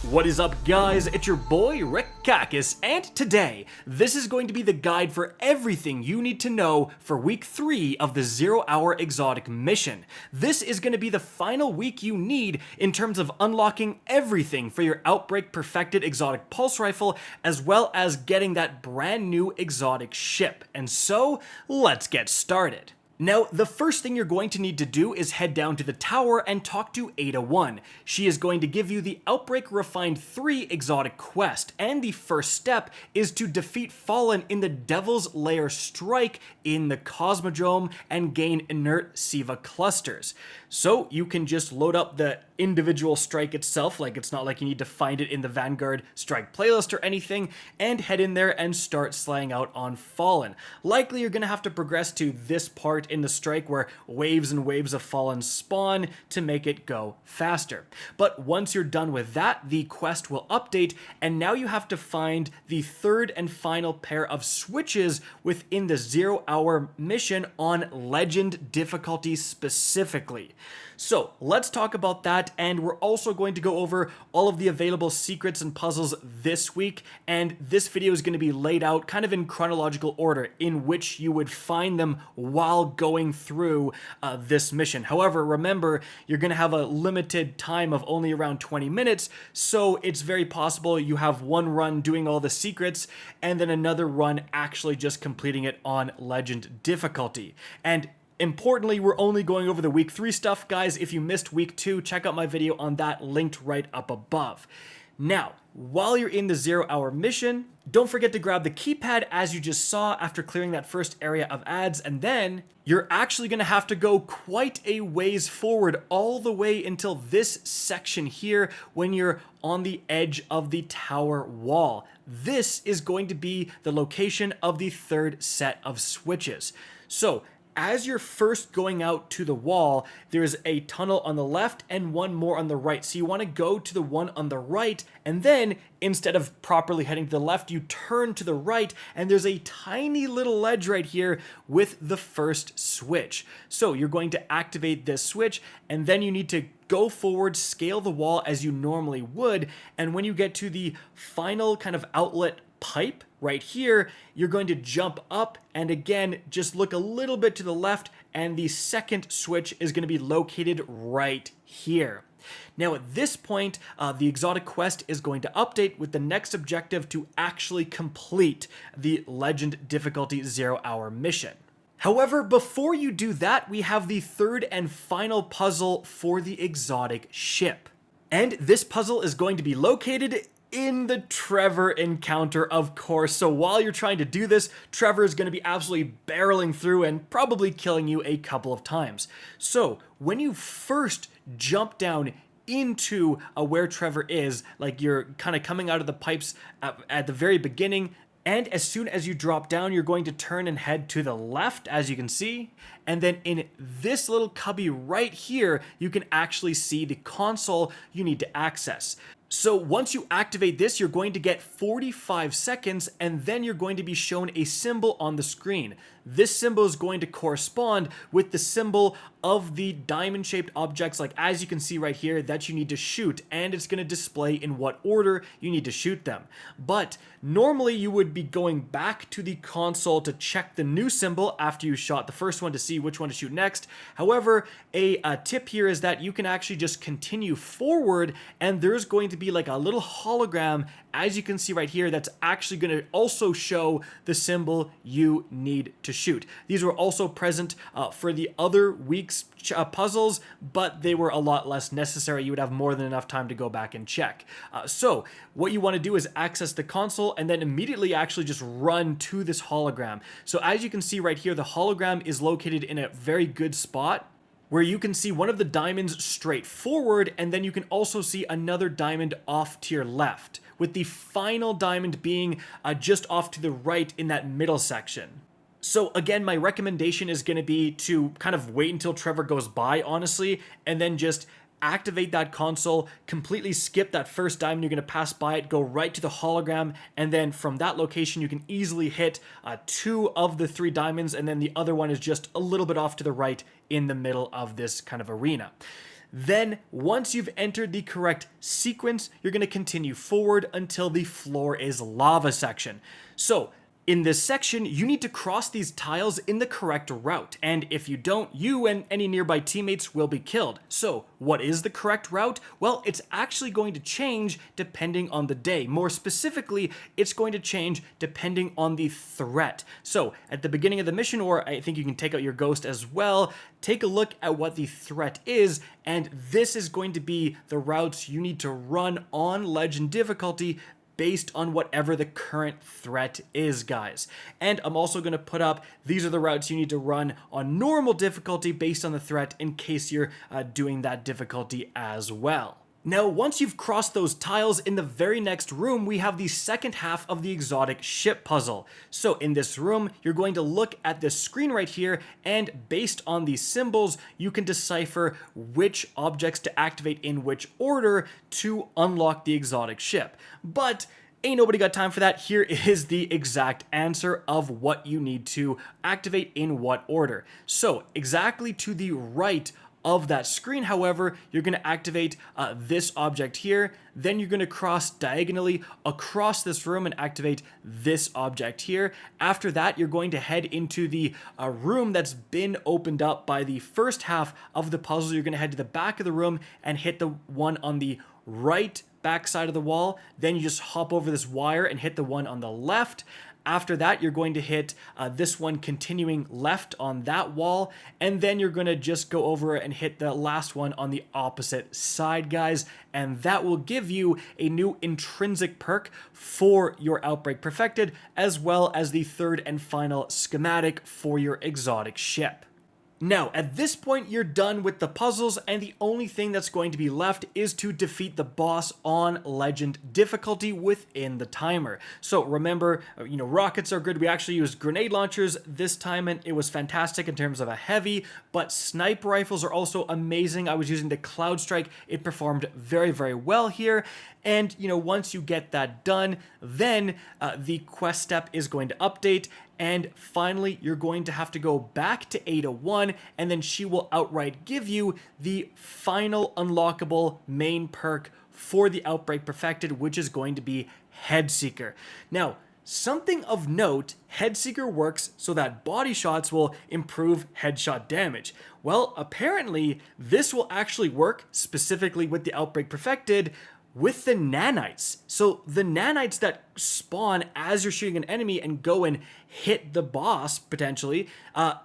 What is up, guys? It's your boy Rickakis, and today this is going to be the guide for everything you need to know for week 3 of the 0 Hour Exotic mission. This is going to be the final week you need in terms of unlocking everything for your Outbreak Perfected Exotic Pulse Rifle, as well as getting that brand new exotic ship. And so, let's get started. Now, the first thing you're going to need to do is head down to the tower and talk to Ada 1. She is going to give you the Outbreak Refined 3 exotic quest, and the first step is to defeat Fallen in the Devil's Lair Strike in the Cosmodrome and gain inert Siva clusters. So you can just load up the individual strike itself, like it's not like you need to find it in the Vanguard strike playlist or anything, and head in there and start slaying out on Fallen. Likely you're going to have to progress to this part in the strike where waves and waves of Fallen spawn to make it go faster. But once you're done with that, the quest will update, and now you have to find the third and final pair of switches within the 0 Hour mission on Legend difficulty specifically. So let's talk about that, and we're also going to go over all of the available secrets and puzzles this week, and this video is going to be laid out kind of in chronological order in which you would find them while going through this mission. However, remember, you're going to have a limited time of only around 20 minutes, so it's very possible you have one run doing all the secrets and then another run actually just completing it on Legend difficulty. And importantly, we're only going over the week 3 stuff, guys. If you missed week 2, check out my video on that linked right up above. Now, while you're in the 0 Hour mission, don't forget to grab the keypad as you just saw after clearing that first area of ads, and then you're actually going to have to go quite a ways forward all the way until this section here when you're on the edge of the tower wall. This is going to be the location of the third set of switches. So, as you're first going out to the wall, there's a tunnel on the left and one more on the right. So you want to go to the one on the right, and then instead of properly heading to the left, you turn to the right, and there's a tiny little ledge right here with the first switch. So you're going to activate this switch, and then you need to go forward, scale the wall as you normally would, and when you get to the final kind of outlet pipe right here, you're going to jump up and again just look a little bit to the left, and the second switch is going to be located right here. Now at this point, the exotic quest is going to update with the next objective to actually complete the Legend difficulty 0 Hour mission. However, before you do that, we have the third and final puzzle for the exotic ship. And this puzzle is going to be located in the Trevor encounter, of course. So while you're trying to do this, Trevor is going to be absolutely barreling through and probably killing you a couple of times. So when you first jump down into where Trevor is, like you're kind of coming out of the pipes at the very beginning, and as soon as you drop down, you're going to turn and head to the left, as you can see. And then in this little cubby right here, you can actually see the console you need to access. So once you activate this, you're going to get 45 seconds, and then you're going to be shown a symbol on the screen. This symbol is going to correspond with the symbol of the diamond-shaped objects, like as you can see right here, that you need to shoot, and it's going to display in what order you need to shoot them. But normally you would be going back to the console to check the new symbol after you shot the first one to see which one to shoot next. However, a tip here is that you can actually just continue forward, and there's going to be like a little hologram, as you can see right here, that's actually going to also show the symbol you need to shoot. These were also present for the other week's puzzles, but they were a lot less necessary. You would have more than enough time to go back and check. So what you want to do is access the console and then immediately actually just run to this hologram. So as you can see right here, the hologram is located in a very good spot where you can see one of the diamonds straight forward, and then you can also see another diamond off to your left, with the final diamond being just off to the right in that middle section. So again, my recommendation is going to be to kind of wait until Trevor goes by, honestly, and then just activate that console, completely skip that first diamond, you're going to pass by it, go right to the hologram, and then from that location you can easily hit 2 of the 3 diamonds, and then the other one is just a little bit off to the right in the middle of this kind of arena. Then, once you've entered the correct sequence, you're going to continue forward until the floor is lava section. So, in this section, you need to cross these tiles in the correct route, and if you don't, you and any nearby teammates will be killed. So, what is the correct route? Well, it's actually going to change depending on the day. More specifically, it's going to change depending on the threat. So, at the beginning of the mission, or I think you can take out your ghost as well, take a look at what the threat is, and this is going to be the routes you need to run on Legend difficulty based on whatever the current threat is, guys. And I'm also going to put up, these are the routes you need to run on normal difficulty based on the threat in case you're doing that difficulty as well. Now, once you've crossed those tiles, in the very next room, we have the second half of the exotic ship puzzle. So in this room, you're going to look at this screen right here, and based on these symbols, you can decipher which objects to activate in which order to unlock the exotic ship. But ain't nobody got time for that. Here is the exact answer of what you need to activate in what order. So exactly to the right of that screen, however, you're going to activate this object here. Then you're going to cross diagonally across this room and activate this object here. After that, you're going to head into the room that's been opened up by the first half of the puzzle. You're going to head to the back of the room and hit the one on the right back side of the wall. Then you just hop over this wire and hit the one on the left. After that, you're going to hit this one continuing left on that wall, and then you're going to just go over and hit the last one on the opposite side, guys, and that will give you a new intrinsic perk for your Outbreak Perfected, as well as the third and final schematic for your exotic ship. Now, at this point, you're done with the puzzles, and the only thing that's going to be left is to defeat the boss on Legend difficulty within the timer. So remember, rockets are good. We actually used grenade launchers this time, and it was fantastic in terms of a heavy, but sniper rifles are also amazing. I was using the Cloud Strike. It performed very, very well here. And, once you get that done, then the quest step is going to update. And finally, you're going to have to go back to Ada 1, and then she will outright give you the final unlockable main perk for the Outbreak Perfected, which is going to be Headseeker. Now, something of note, Headseeker works so that body shots will improve headshot damage. Well, apparently, this will actually work specifically with the Outbreak Perfected with the nanites. So the nanites that spawn as you're shooting an enemy and go and hit the boss, potentially,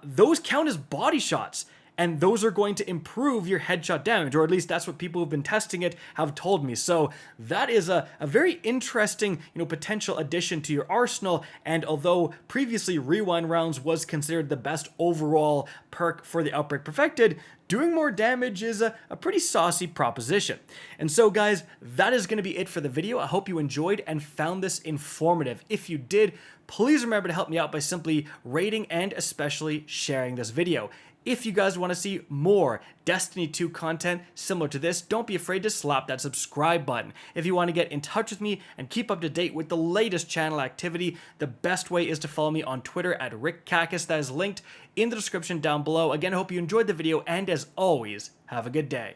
those count as body shots. And those are going to improve your headshot damage, or at least that's what people who've been testing it have told me. So that is a very interesting, potential addition to your arsenal. And although previously Rewind Rounds was considered the best overall perk for the Outbreak Perfected, doing more damage is a pretty saucy proposition. And so guys, that is going to be it for the video. I hope you enjoyed and found this informative. If you did, please remember to help me out by simply rating and especially sharing this video. If you guys want to see more Destiny 2 content similar to this, don't be afraid to slap that subscribe button. If you want to get in touch with me and keep up to date with the latest channel activity, the best way is to follow me on Twitter at RickCacus. That is linked in the description down below. Again, I hope you enjoyed the video, and as always, have a good day.